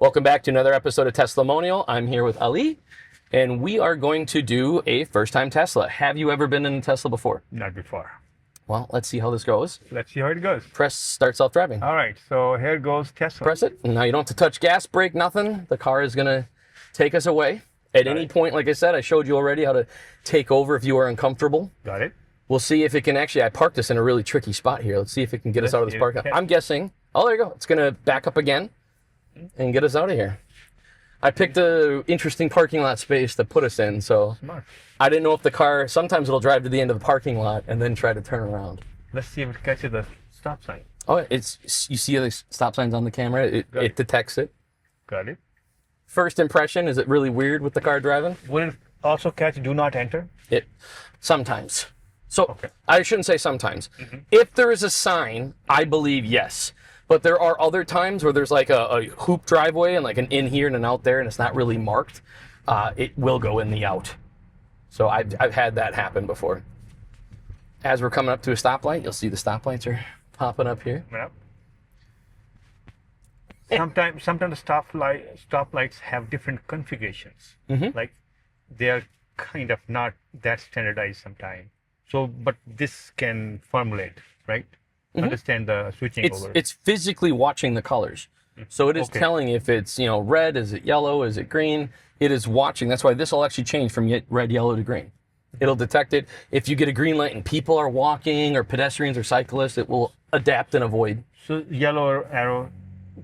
Welcome back to another episode of Teslamonial. I'm here with Ali, and we are going to do a first-time Tesla. Have you ever been in a Tesla before? Not before. Well, let's see how this goes. Let's see how it goes. Press start self-driving. All right, so here goes Tesla. Press it. Now you don't have to touch gas, brake, nothing. The car is going to take us away. At any point, like I said, I showed you already how to take over if you are uncomfortable. Got it. We'll see if it can actually, I parked this in a really tricky spot here. Let's see if it can get us out of this parking lot. I'm guessing, oh, there you go. It's going to back up again and get us out of here. I picked a interesting parking lot space to put us in, so Smart. I didn't know if the car, sometimes it'll drive to the end of the parking lot and then try to turn around. Let's see if it catches the stop sign. Oh, it's, you see the stop signs on the camera? It detects it. Got it. First impression, is it really weird with the car driving? Will it also catch do not enter? Sometimes. So Okay. I shouldn't say sometimes. If there is a sign, I believe yes. But there are other times where there's like a hoop driveway and like an in here and an out there and it's not really marked. It will go in the out. So I've had that happen before. As we're coming up to a stoplight, you'll see the stoplights are popping up here. Yep. Sometimes the stoplights have different configurations. Like they are kind of not that standardized sometimes. So, but this can formulate, right? Understand the switching over. It's physically watching the colors. So it is telling if it's, red, is it yellow, is it green? It is watching. That's why this will actually change from red, yellow to green. It'll detect it. If you get a green light and people are walking or pedestrians or cyclists, it will adapt and avoid. So yellow arrow,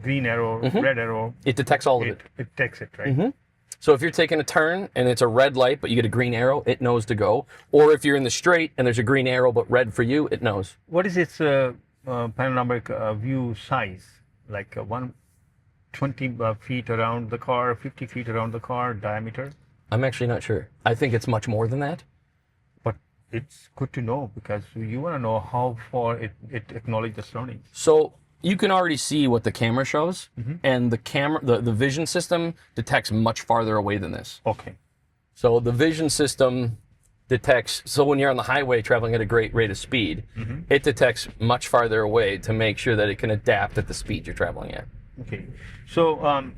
green arrow, red arrow. It detects all of it. It detects it, right? So if you're taking a turn and it's a red light, but you get a green arrow, it knows to go. Or if you're in the straight and there's a green arrow but red for you, it knows. What is its panoramic view size? Like 120 feet around the car, 50 feet around the car, diameter? I'm actually not sure. I think it's much more than that. But it's good to know because you want to know how far it acknowledges the surroundings. So you can already see what the camera shows, and the vision system detects much farther away than this. Okay. So the vision system detects, so when you're on the highway traveling at a great rate of speed, it detects much farther away to make sure that it can adapt at the speed you're traveling at. Okay. So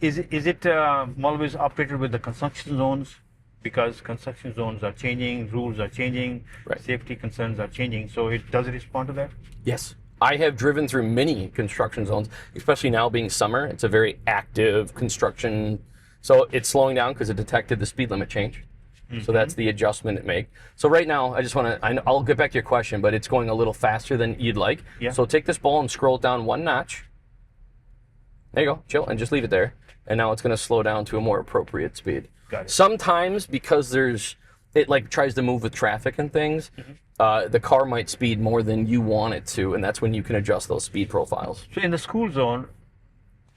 is it always operated with the construction zones? Because construction zones are changing, rules are changing, safety concerns are changing. So does it respond to that? Yes. I have driven through many construction zones, especially now being summer. It's a very active construction. So it's slowing down because it detected the speed limit change. So that's the adjustment it makes. So right now, I just want to, I'll get back to your question, but it's going a little faster than you'd like. Yeah. So take this ball and scroll it down one notch. There you go, chill, and just leave it there. And now it's going to slow down to a more appropriate speed. Got it. Sometimes because it like tries to move with traffic and things, the car might speed more than you want it to, and that's when you can adjust those speed profiles. So in the school zone,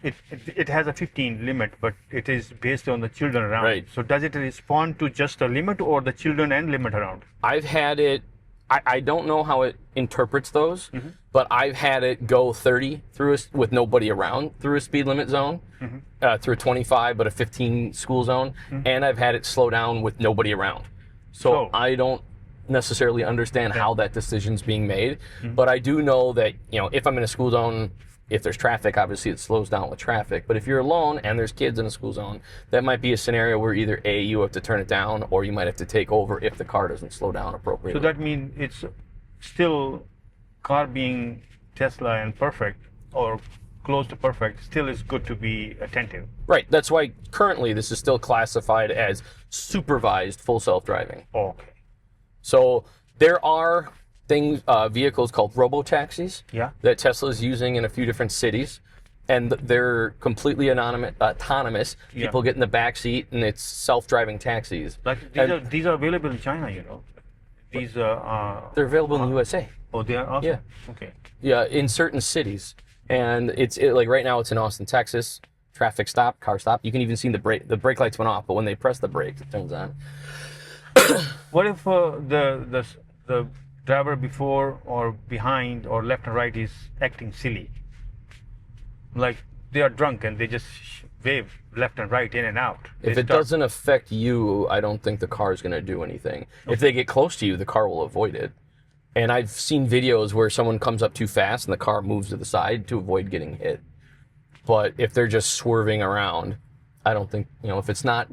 it has a 15 limit, but it is based on the children around. Right. So does it respond to just the limit or the children and limit around? I've had it, I don't know how it interprets those, but I've had it go 30 with nobody around through a speed limit zone, through a 25 but a 15 school zone, and I've had it slow down with nobody around. So I don't necessarily understand how that decision's being made, but I do know that, if I'm in a school zone, if there's traffic, obviously it slows down with traffic. But if you're alone and there's kids in a school zone, that might be a scenario where either A, you have to turn it down, or you might have to take over if the car doesn't slow down appropriately. So that means it's still car being Tesla and perfect or close to perfect, still is good to be attentive. Right. That's why currently this is still classified as supervised full self-driving. Okay. So there are vehicles called robo-taxis that Tesla is using in a few different cities, and they're completely autonomous. People get in the back seat, and it's self-driving taxis. Like these are available in China, These they're available in the USA. Oh, they are also? Yeah. Okay. Yeah, in certain cities, and like right now it's in Austin, Texas. Traffic stop, car stop. You can even see the brake lights went off, but when they press the brakes, it turns on. What if the driver before or behind or left and right is acting silly? Like they are drunk and they just wave left and right, in and out. If it doesn't affect you, I don't think the car is going to do anything. Okay. If they get close to you, the car will avoid it. And I've seen videos where someone comes up too fast and the car moves to the side to avoid getting hit. But if they're just swerving around, I don't think, if it's not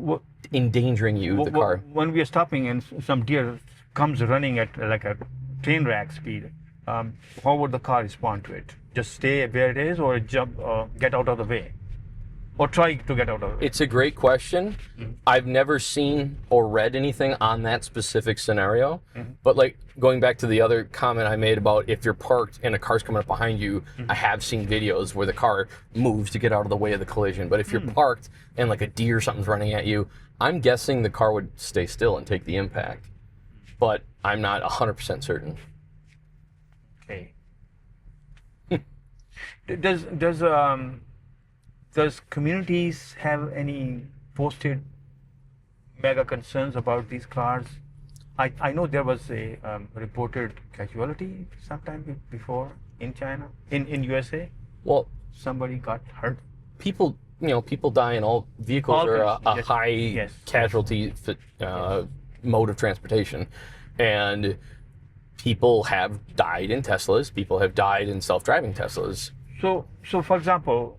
endangering you, the car. When we are stopping and some deer comes running at like a train rack speed, how would the car respond to it? Just stay where it is, or jump, get out of the way, or try to get out of the way? It's a great question. I've never seen or read anything on that specific scenario. But like going back to the other comment I made about if you're parked and a car's coming up behind you, I have seen videos where the car moves to get out of the way of the collision. But if you're parked and like a deer or something's running at you, I'm guessing the car would stay still and take the impact. But I'm not 100% certain. Okay. Does communities have any posted mega concerns about these cars? I know there was a reported casualty sometime before in China, in USA. Well, somebody got hurt. People die in all vehicles are a high casualty mode of transportation, and people have died in Teslas. People have died in self-driving Teslas. So for example,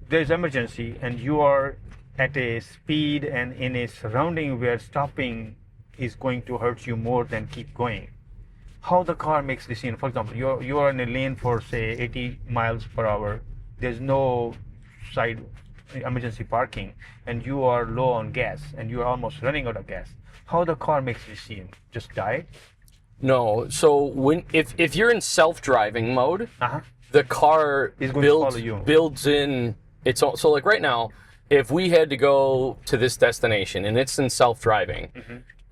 there's emergency and you are at a speed and in a surrounding where stopping is going to hurt you more than keep going. How the car makes decision? For example, you are in a lane for say 80 miles per hour. There's no side emergency parking, and you are low on gas and you are almost running out of gas. How the car makes decision? Just die? No. So if you're in self-driving mode, the car builds in. So like right now, if we had to go to this destination and it's in self-driving,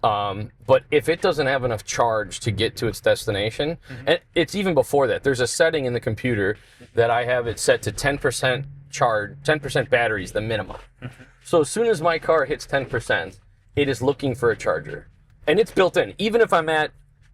but if it doesn't have enough charge to get to its destination, and it's even before that, there's a setting in the computer that I have it set to 10% charge, 10% battery is the minimum. So as soon as my car hits 10%, it is looking for a charger. And it's built in. Even if I'm at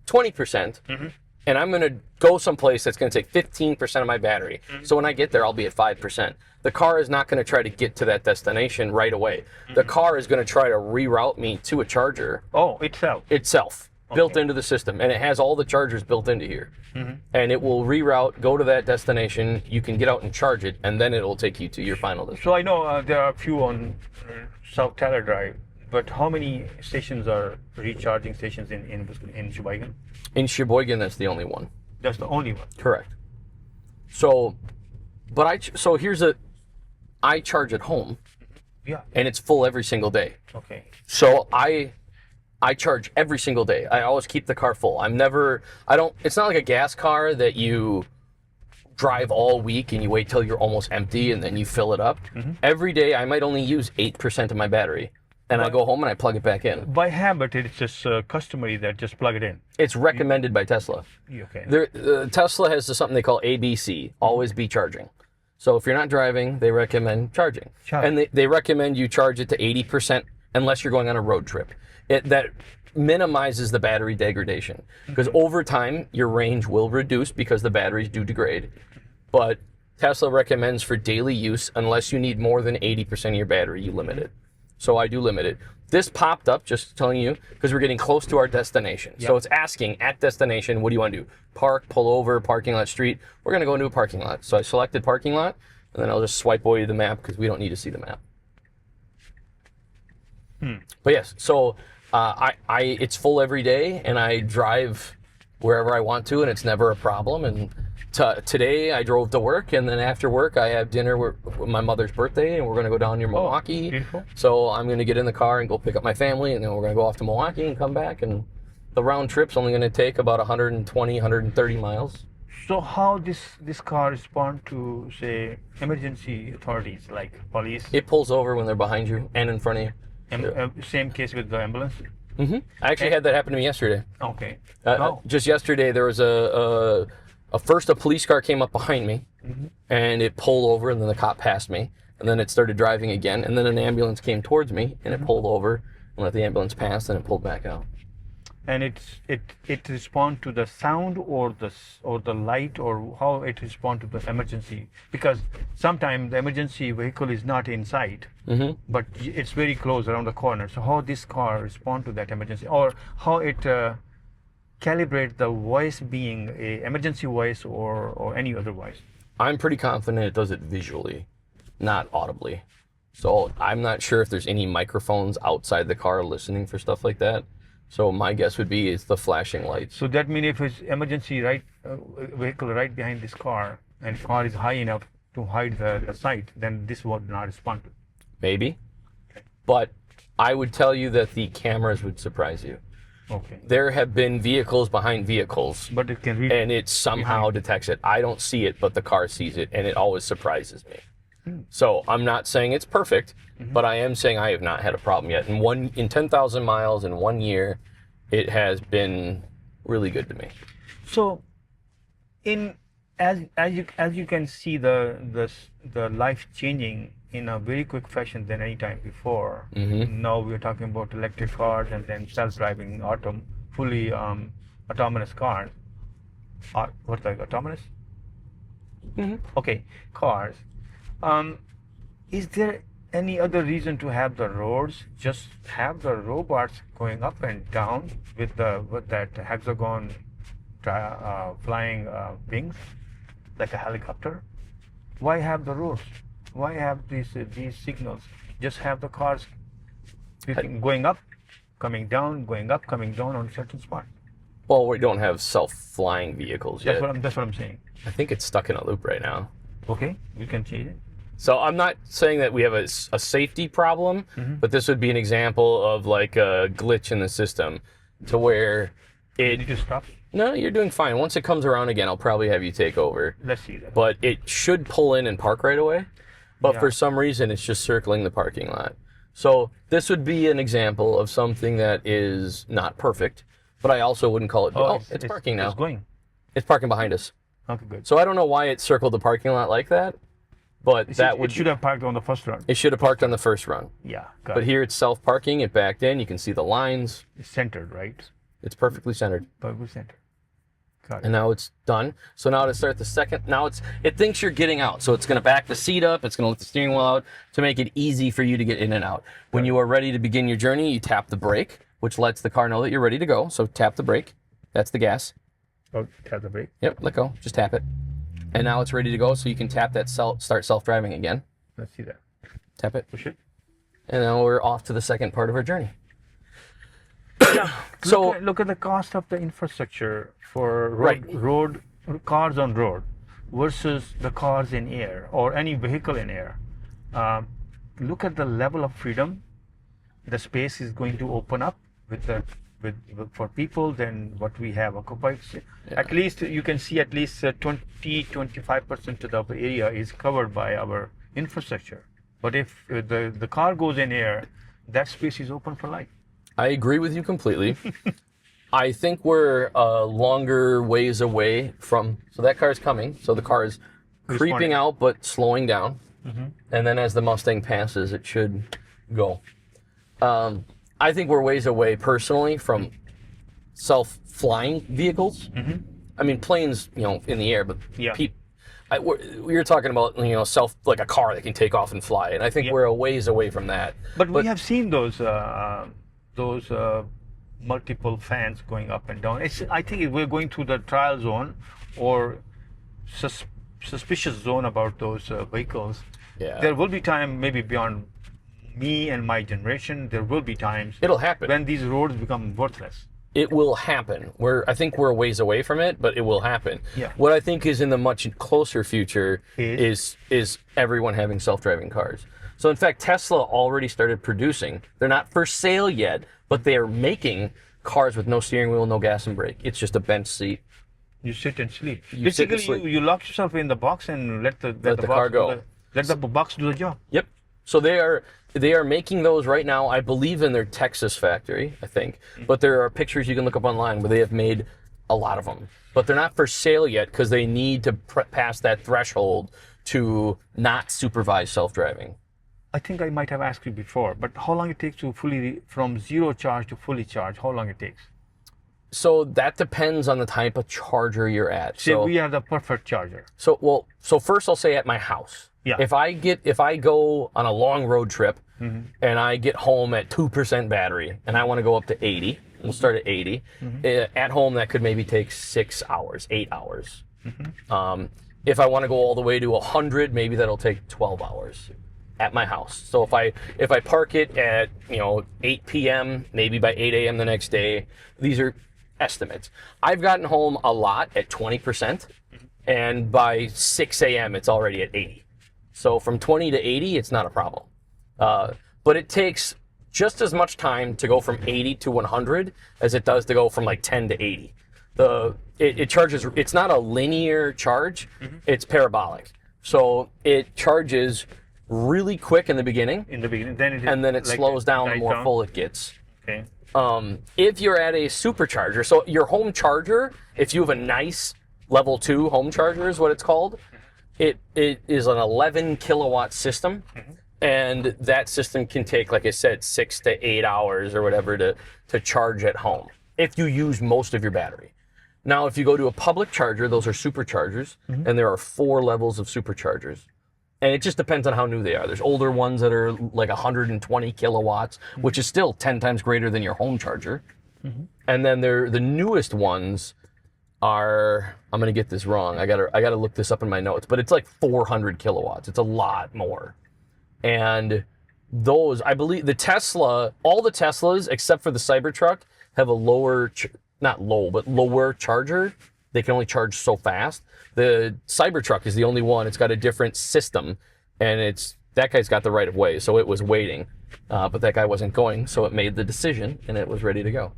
20%, and I'm going to go someplace that's going to take 15% of my battery. So when I get there, I'll be at 5%. The car is not going to try to get to that destination right away. The car is going to try to reroute me to a charger. Oh, itself. Built into the system. And it has all the chargers built into here. And it will reroute, go to that destination. You can get out and charge it, and then it will take you to your final destination. So I know there are a few on South Tyler Drive. But how many stations are recharging stations in Sheboygan? In Sheboygan, that's the only one. That's the only one? Correct. So, I charge at home. Yeah. And it's full every single day. Okay. So I charge every single day. I always keep the car full. It's not like a gas car that you drive all week and you wait till you're almost empty and then you fill it up. Every day I might only use 8% of my battery. And I go home and I plug it back in. By habit, it's just customary that just plug it in. It's recommended by Tesla. Okay. Tesla has something they call ABC, always be charging. So if you're not driving, they recommend charging. And they recommend you charge it to 80% unless you're going on a road trip. That minimizes the battery degradation. Because over time, your range will reduce because the batteries do degrade. But Tesla recommends for daily use, unless you need more than 80% of your battery, you limit it. So I do limit it. This popped up, just telling you, because we're getting close to our destination. Yep. So it's asking, at destination, what do you want to do? Park, pull over, parking lot, street. We're going to go into a parking lot. So I selected parking lot, and then I'll just swipe away the map because we don't need to see the map. But yes, so it's full every day, and I drive wherever I want to, and it's never a problem. And today I drove to work, and then after work I have dinner with my mother's birthday, and we're going to go down near Milwaukee. Beautiful. So I'm going to get in the car and go pick up my family, and then we're going to go off to Milwaukee and come back. And the round trip's only going to take about 120, 130 miles. So how this car respond to, say, emergency authorities like police? It pulls over when they're behind you and in front of you. Same case with the ambulance? I actually had that happen to me yesterday. Okay. Just yesterday there was first a police car came up behind me, and it pulled over, and then the cop passed me, and then it started driving again, and then an ambulance came towards me, and it pulled over and let the ambulance pass, and it pulled back out. And it respond to the sound or the light, or how it respond to the emergency? Because sometimes the emergency vehicle is not in sight, but it's very close around the corner. So how this car respond to that emergency, or how it calibrate the voice being a emergency voice or any other voice? I'm pretty confident it does it visually, not audibly. So I'm not sure if there's any microphones outside the car listening for stuff like that. So my guess would be it's the flashing lights. So that means if it's emergency vehicle right behind this car, and car is high enough to hide the sight, then this would not respond to. Maybe. But I would tell you that the cameras would surprise you. Okay. There have been vehicles behind vehicles, But it can read. and it somehow detects it. I don't see it, but the car sees it, and it always surprises me. So I'm not saying it's perfect, but I am saying I have not had a problem yet. In 10,000 miles in 1 year, it has been really good to me. So, as you can see the life changing in a very quick fashion than any time before. Now we're talking about electric cars and then self-driving fully autonomous cars. What's like autonomous? Okay, cars. Is there any other reason to have the roads? Just have the robots going up and down with that hexagon flying wings like a helicopter? Why have the roads? Why have these signals? Just have the cars going up, coming down, going up, coming down on a certain spot. Well, we don't have self-flying vehicles yet. That's what I'm saying. I think it's stuck in a loop right now. Okay, we can change it. So I'm not saying that we have a safety problem, but this would be an example of like a glitch in the system to where Did you stop? No, you're doing fine. Once it comes around again, I'll probably have you take over. Let's see that. But it should pull in and park right away. But Yeah. for some reason, it's just circling the parking lot. So this would be an example of something that is not perfect, but I also wouldn't call it, it's parking now. It's going. It's parking behind us. Okay, good. So I don't know why it circled the parking lot like that, but It should have parked on the first run. it should have parked on the first run. Yeah, got But it. here it's self-parking, it backed in, you can see the lines. It's centered, right? It's perfectly centered. Perfectly centered. Got it. And now it's done. So now to start the second, it thinks you're getting out. So it's going to back the seat up. It's going to lift the steering wheel out to make it easy for you to get in and out. When you are ready to begin your journey, you tap the brake, which lets the car know that you're ready to go. So tap the brake. That's the gas. Oh, tap the brake. Yep, let go. Just tap it. And now it's ready to go. So you can tap that start self-driving again. Let's see that. Tap it. Push it. And now we're off to the second part of our journey. So look at the cost of the infrastructure for Right. road cars on road versus the cars in air or any vehicle in air. Look at the level of freedom the space is going to open up for people than what we have occupied. At least you can see at least 20-25% of the area is covered by our infrastructure. But if the car goes in air, that space is open for life. I agree with you completely. I think we're a longer ways away from, so that car is coming. So the car is creeping out, but slowing down. And then as the Mustang passes, it should go. I think we're ways away personally from self-flying vehicles. I mean, planes, in the air, but Yeah. we're talking about, like a car that can take off and fly. And I think we're a ways away from that. But we have seen those multiple fans going up and down. I think we're going through the trial zone or suspicious zone about those vehicles. Yeah. There will be time, maybe beyond me and my generation, there will be times It'll happen. when these roads become worthless. It will happen. I think we're a ways away from it, but it will happen. Yeah. What I think is in the much closer future Is? is everyone having self-driving cars. So in fact, Tesla already started producing. They're not for sale yet, but they are making cars with no steering wheel, no gas and brake. It's just a bench seat. You sit and sleep. You sit and Basically, sleep. you lock yourself in the box and let the the box car do go. let the box do the job. Yep. So they are making those right now, I believe, in their Texas factory, I think. But there are pictures you can look up online where they have made a lot of them. But they're not for sale yet because they need to pass that threshold to not supervise self-driving. I think I might have asked you before, but how long it takes to from zero charge to fully charge? How long it takes? So that depends on the type of charger you're at. Say we are the perfect charger. So first I'll say at my house. Yeah. If I go on a long road trip and I get home at 2% battery and I want to go up to 80, we'll start at 80. At home that could maybe take 6 hours, 8 hours. If I want to go all the way to 100, maybe that'll take 12 hours at my house. So if I park it at 8 p.m., maybe by 8 a.m. the next day, these are estimates. I've gotten home a lot at 20%, and by 6 a.m. it's already at 80. So from 20 to 80, it's not a problem. But it takes just as much time to go from 80 to 100 as it does to go from like 10 to 80. It charges, it's not a linear charge, it's parabolic. So it charges really quick in the beginning. Then it slows down the more full it gets. Okay. If you're at a supercharger, so your home charger, if you have a nice level 2 home charger is what it's called, it is an 11 kilowatt system. And that system can take, like I said, 6 to 8 hours or whatever to charge at home if you use most of your battery. Now, if you go to a public charger, those are superchargers, and there are 4 levels of superchargers. And it just depends on how new they are. There's older ones that are like 120 kilowatts, which is still 10 times greater than your home charger. And then the newest ones are, I'm going to get this wrong. I gotta look this up in my notes, but it's like 400 kilowatts. It's a lot more. And those, I believe the Tesla, all the Teslas except for the Cybertruck have a lower, not low, but lower charger. They can only charge so fast. The Cybertruck is the only one. It's got a different system, and that guy's got the right of way, so it was waiting. But that guy wasn't going, so it made the decision, and it was ready to go.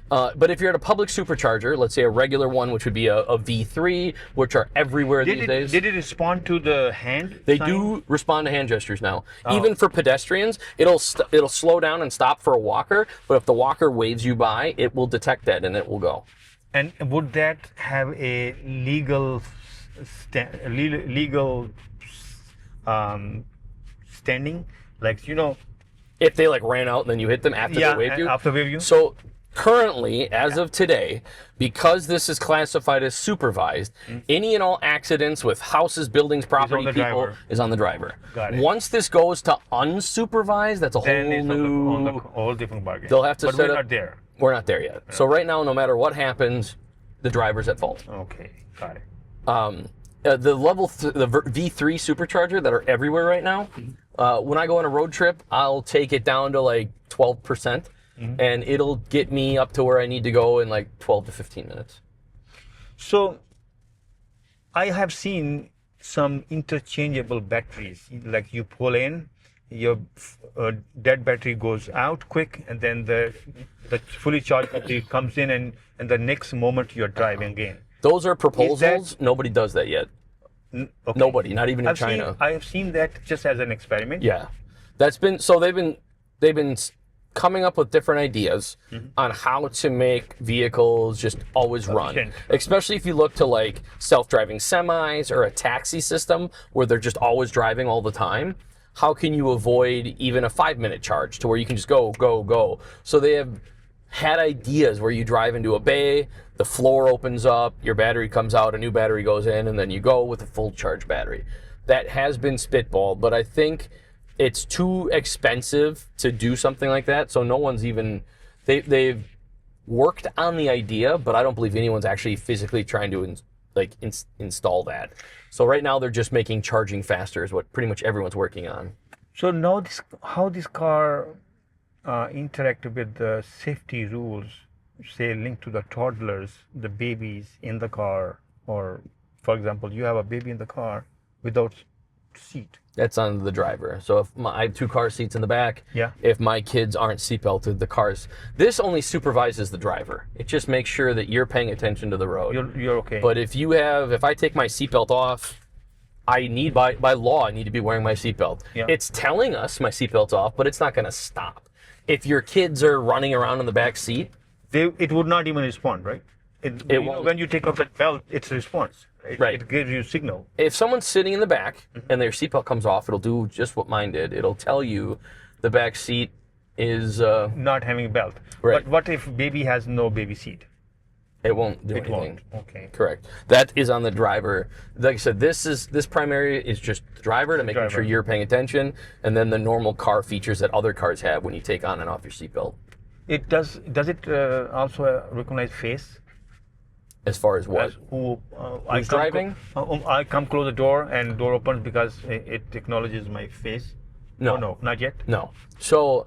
But if you're at a public supercharger, let's say a regular one, which would be a V3, which are everywhere these days. Did it respond to the hand They sign? do respond to hand gestures now. Even for pedestrians, it'll slow down and stop for a walker, but if the walker waves you by, it will detect that and it will go. And would that have a legal standing? Like, If they ran out and then you hit them after they waved you? after wave you? So currently, as of today, because this is classified as supervised, any and all accidents with houses, buildings, property, people is on the driver. Got it. Once this goes to unsupervised, that's a Then it's whole on the whole different bargain. They'll have to but set we're up. not there. We're not there yet. So right now, no matter what happens, the driver's at fault. Okay, got it. The V3 supercharger that are everywhere right now, when I go on a road trip, I'll take it down to like 12%, and it'll get me up to where I need to go in like 12 to 15 minutes. So I have seen some interchangeable batteries. Like you pull in, your dead battery goes out quick, and then the fully charged battery comes in, and the next moment you're driving again. Those are proposals. Nobody does that yet. Okay. Nobody, not even in China. I have seen that just as an experiment. Yeah, that's been so. They've been coming up with different ideas on how to make vehicles just always run. Especially if you look to like self-driving semis or a taxi system where they're just always driving all the time. How can you avoid even a 5-minute charge to where you can just go, go, go? So they have had ideas where you drive into a bay, the floor opens up, your battery comes out, a new battery goes in, and then you go with a full charge battery. That has been spitballed, but I think it's too expensive to do something like that. So no one's even, they've worked on the idea, but I don't believe anyone's actually physically trying to install that. So right now they're just making charging faster is what pretty much everyone's working on. So now how this car interact with the safety rules, say linked to the toddlers, the babies in the car, or for example, you have a baby in the car without seat. That's on the driver. So if I have 2 car seats in the back, if my kids aren't seatbelted, this only supervises the driver. It just makes sure that you're paying attention to the road. You're okay. But if I take my seatbelt off, by law, I need to be wearing my seatbelt. It's telling us my seatbelt's off, but it's not going to stop. If your kids are running around in the back seat, it would not even respond, right? It won't. When you take off that belt, it's a response. It gives you a signal. If someone's sitting in the back and their seatbelt comes off, it'll do just what mine did. It'll tell you the back seat is not having a belt. Right. But what if baby has no baby seat? It won't do anything. Won't. Okay. Correct. That is on the driver. Like I said, this primary is just the driver to making sure you're paying attention, and then the normal car features that other cars have when you take on and off your seatbelt. It does it also recognize face? As far as what? Who's driving? I come close the door and door opens because it acknowledges my face. No. Oh, no, not yet. No. So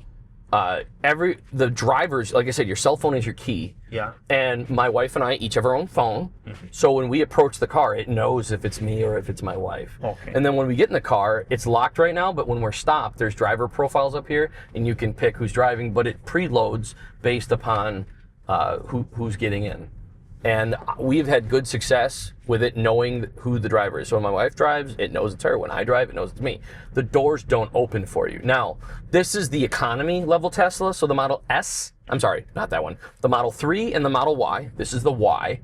the drivers, like I said, your cell phone is your key. Yeah. And my wife and I each have our own phone. So when we approach the car, it knows if it's me or if it's my wife. Okay. And then when we get in the car, it's locked right now, but when we're stopped, there's driver profiles up here, and you can pick who's driving, but it preloads based upon who's getting in. And we've had good success with it knowing who the driver is. So when my wife drives, it knows it's her. When I drive, it knows it's me. The doors don't open for you. Now, this is the economy level Tesla. So the Model S, I'm sorry, not that one. The Model 3 and the Model Y. This is the Y.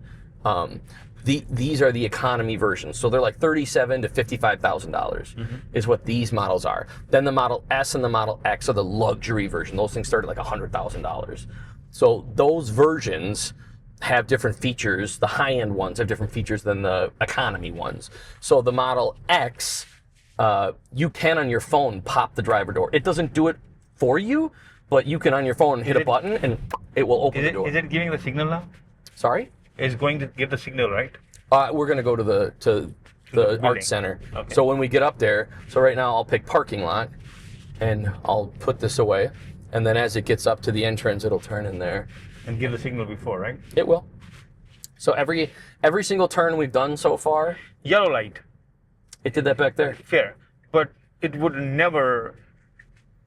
These are the economy versions. So they're like $37,000 to $55,000 is what these models are. Then the Model S and the Model X are the luxury version. Those things start at like $100,000. So those versions have different features. The high-end ones have different features than the economy ones. So the Model X, you can on your phone pop the driver door. It doesn't do it for you, but you can on your phone hit a button and it will open the door. Is it giving the signal now? Sorry? It's going to give the signal, right? We're going to go to the art center. Okay. So when we get up there, so right now I'll pick parking lot and I'll put this away. And then as it gets up to the entrance, it'll turn in there. And give the signal before, right? It will. So every single turn we've done so far, Yellow light. it did that back there. Fair. But it would never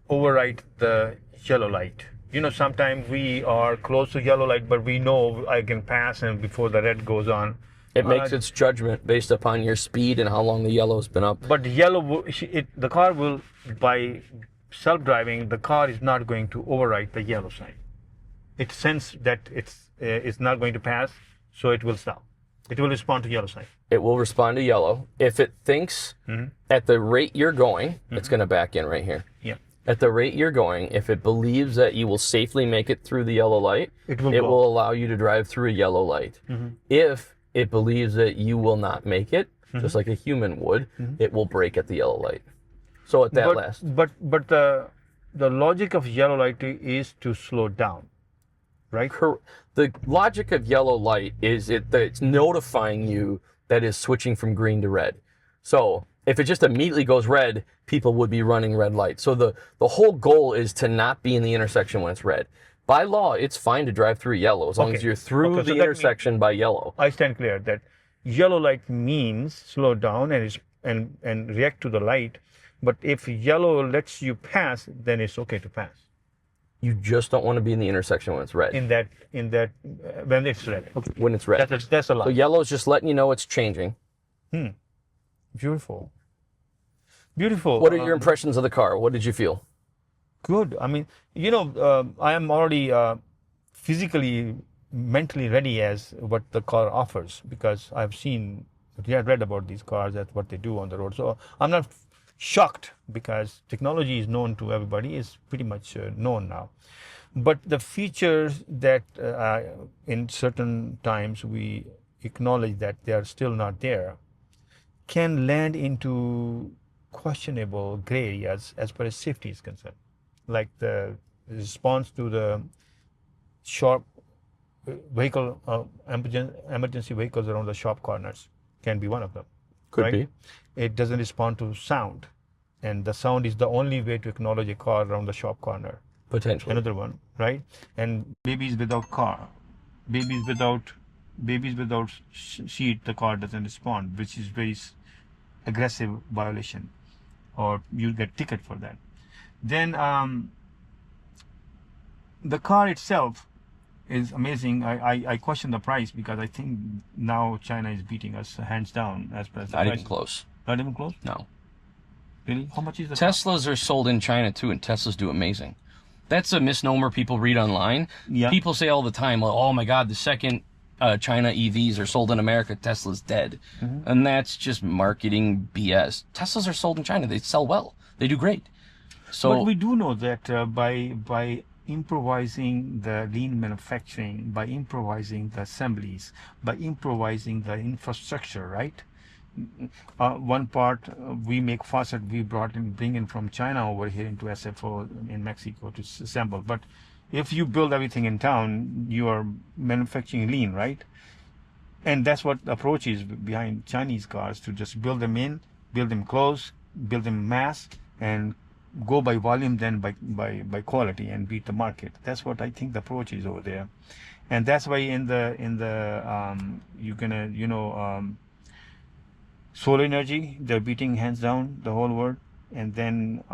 override the yellow light. You know, sometimes we are close to yellow light, but we know I can pass and before the red goes on. It makes its judgment based upon your speed and how long the yellow's been up. But the car will, by self-driving, the car is not going to override the yellow sign. It senses that it's not going to pass, so it will stop. It will respond to yellow sign. It will respond to yellow. If it thinks at the rate you're going, it's going to back in right here. Yeah. At the rate you're going, if it believes that you will safely make it through the yellow light, it will allow you to drive through a yellow light. If it believes that you will not make it, just like a human would, it will brake at the yellow light. So at that last. But the logic of yellow light is to slow down, right? The logic of yellow light is that it's notifying you that it's switching from green to red. So if it just immediately goes red, people would be running red lights. So the whole goal is to not be in the intersection when it's red. By law, it's fine to drive through yellow as long as you're through the intersection by yellow. I stand clear that yellow light means slow down and react to the light. But if yellow lets you pass, then it's okay to pass. You just don't want to be in the intersection when it's red. When it's red. Okay. When it's red. That's a lot. So yellow is just letting you know it's changing. Beautiful. Beautiful. What are your impressions of the car? What did you feel? Good. I mean, I am already physically, mentally ready as what the car offers because I've read about these cars, that's what they do on the road. So I'm not shocked because technology is known to everybody, is pretty much known now. But the features that in certain times we acknowledge that they are still not there can land into questionable gray areas as far as safety is concerned. Like the response to the sharp vehicle, emergency vehicles around the sharp corners can be one of them. Could be. It doesn't respond to sound, and the sound is the only way to acknowledge a car around the sharp corner. Potentially. Another one, right? And babies without car, babies without seat, the car doesn't respond, which is very aggressive violation, or you'll get ticket for that. Then the car itself is amazing. I question the price because I think now China is beating us hands down as per the price. Not even close. Not even close? No. Really? How much is the Teslas are sold in China too, and Teslas do amazing. That's a misnomer people read online. Yeah. People say all the time, well, oh my God, the second China EVs are sold in America, Tesla's dead. And that's just marketing BS. Teslas are sold in China. They sell well. They do great. So, but we do know that by improvising the lean manufacturing, by improvising the assemblies, by improvising the infrastructure, right? One part we make faucet, we bring in from China over here into SFO in Mexico to assemble. But if you build everything in town, you are manufacturing lean, right? And that's what the approach is behind Chinese cars, to just build them in, build them close, build them mass, and go by volume then by quality and beat the market. That's what I think the approach is over there. And that's why in the you're gonna solar energy, they're beating hands down the whole world. And then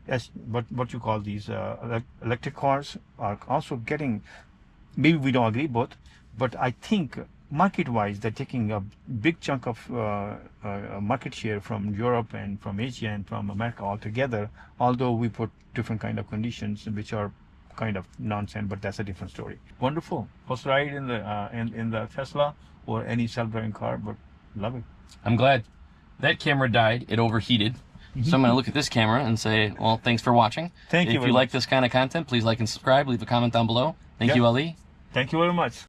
as what you call these electric cars are also getting, maybe we don't agree both, but I think market-wise they're taking a big chunk of market share from Europe and from Asia and from America altogether, although we put different kind of conditions which are kind of nonsense, but that's a different story. Wonderful. First ride in the Tesla or any self-driving car, but love it. I'm glad. That camera died. It overheated. So I'm going to look at this camera and say, well, thanks for watching. Thank you. If you like this kind of content, please like and subscribe. Leave a comment down below. Thank you, Ali. Thank you very much.